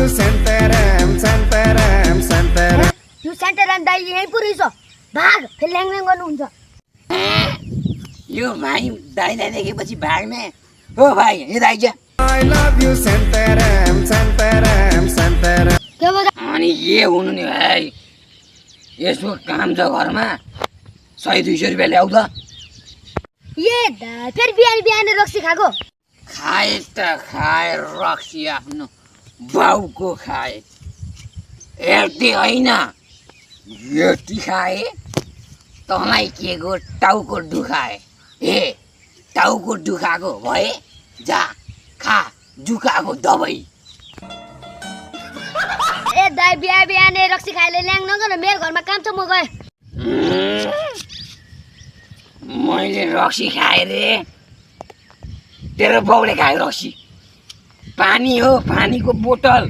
you Santaram, Santaram, Santaram. यो सेन्टरम दाइ यही पुरै छ भाग फेरि ल्याङल्याङ गर्नुहुन्छ यो भाइ दाइलाई देखेपछि भाग्ने हो भाइ हे दाइ क्या I love you Santaram, Santaram, Santaram. के भयो अनि के हुनु नि भाइ यसो काम छ घरमा 100-200 रुपियाँ ल्याउ त ये दा फेरि बिहान बिहान रक्सी खाएको खाए त खाए रक्सी आफ्नो बाउको खाए हेर्दै होइन यति खाए तँलाई के को टाउको दुखाए हे टाउको दुखाएको भए जा खा दुखाएको दबाई ए दाइ बिहान बिहान रक्सी खाएले ल्याङ नगर मेरो घरमा काम छ म गएँ मैले रक्सी खाएँ रे तेरो बाउले खायो रक्सी पानी हो पानीको बोतल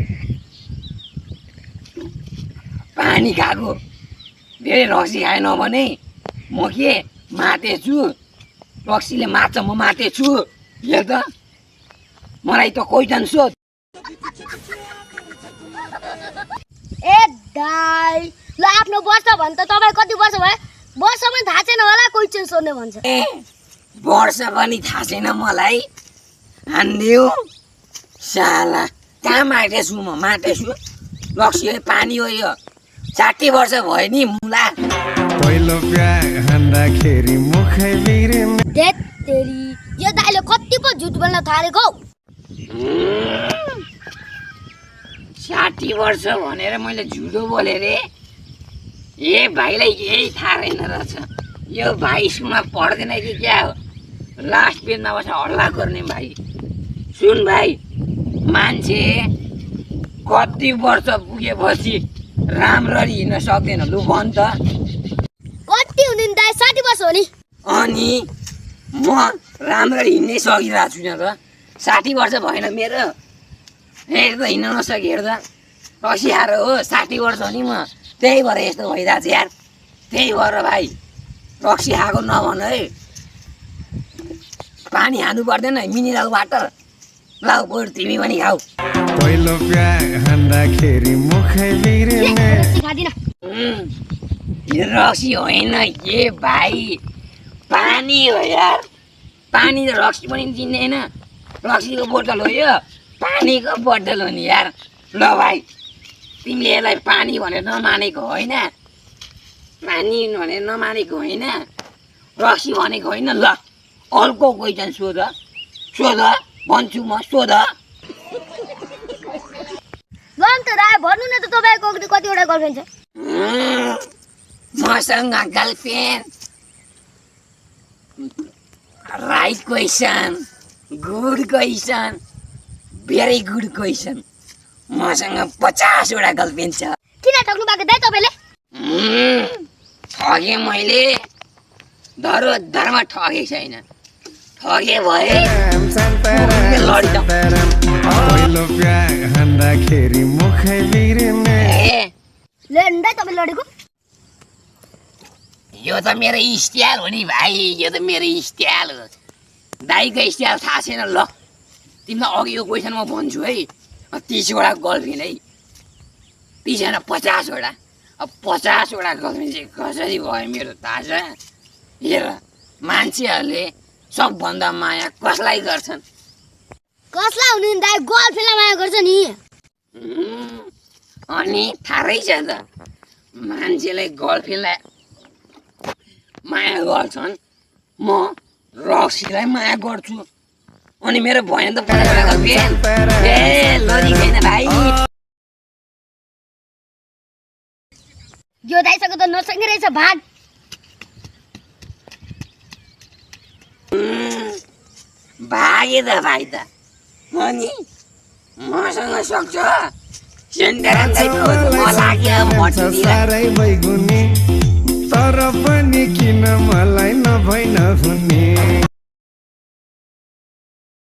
पानी खाएको धेरै रक्सी खाएन भने म के मातेछु रक्सीले मार्छ म मातेछु हेर त मलाई त क्वेसन सोध ए दाइ ल आफ्नो वर्ष भन् त तपाईँ कति वर्ष भयो वर्ष पनि थाहा छैन होला क्वेसन सोध्ने भन्छ ए वर्ष पनि थाहा छैन मलाई हान्दियो साला कहाँ माटेछु म माटेछु रक्सी हो पानी हो यो 60 वर्ष भयो नि मुला पहिलो प्यार हान्दाखेरि मुखै बिग्रिने देत तेरी यो दाइले कति पो झुट बोल्न थालेको 60 वर्ष भनेर मैले झुटो बोलेँ रे ए भाइलाई यही थाहा रहेन रहेछ यो भाइ स्कुलमा पढ्दैन कि क्या हो लास्ट बेन्चमा बसेर हल्ला गर्ने भाइ सुन भाइ मान्छे कति वर्ष पुगेपछि राम्ररी हिँड्न सक्दैन लु भन् त कति हुनु नि दाइ 60 वर्ष हो नि अनि म राम्ररी हिँड्नै सकिरहेको छुइनँ त 60 वर्ष भएन मेरो हेर त हिँड्न नसके हेर त रक्सी खाएर हो 60 वर्ष हो नि म त्यही भएर यस्तो भइरहेको छ यार त्यही भएर भाइ रक्सी खाएको नभन है पानी खानु पर्दैन मिनरल वाटर ल बरु तिमी पनि खाऊ पहिलो प्यार हान्दाखेरि मुखै बिग्रिने रक्सी खादिन यो रक्सी होइन के भाइ पानी हो यार पानी त रक्सी पनि चिन्दैन रक्सीको बोतल हो यो पानीको बोतल हो नि यार ल भाइ तिमीले यसलाई पानी भनेर नमानेको होइन पानी भनेर नमानेको होइन रक्सी भनेको होइन ल अर्को क्वेसन सोध सोध भन्छु म सोध गम त दाइ भन्नु न त तपाईँको कतिवटा गर्लफ्रेन्ड छ मसँग girlfriend right question good question very good question मसँग 50 वटा गर्लफ्रेन्ड छ किन ठग्नु भएको दाइ तपाईँले ठगेँ मैले धरोधरमा ठगेको छैन ठगे भए लडी त पहिलो प्यार हान्दाखेरि मुखै बिग्रिने ए ले दाइ तपाईँ लडेको यो त मेरो स्टाइल हो नि भाइ यो त मेरो स्टाइल हो दाइको स्टाइल थाहा छैन ल तिमीलाई अघि यो क्वेसन म भन्छु है 30 वटा गर्लफ्रेन्ड है 30 होइन 50 वटा अब 50 वटा गर्लफ्रेन्ड चाहिँ कसरी भयो मेरो थाहा छ हेर मान्छेहरूले सबभन्दा माया कसलाई गर्छन् कसलाई हुनु नि दाइ गर्लफ्रेन्डलाई माया गर्छ नि अनि थाहै छ त मान्छेले गर्लफ्रेन्डलाई माया गर्छन् म रक्सीलाई माया गर्छु अनि मेरो भएन त ए लजिक छैन भाइ यो दाइसँग त नसक्ने रहेछ भाग भागे त भाइ त अनि मसँग सक्छ साह्रै बैगुनी तर पनि किन मलाई नभइ नहुने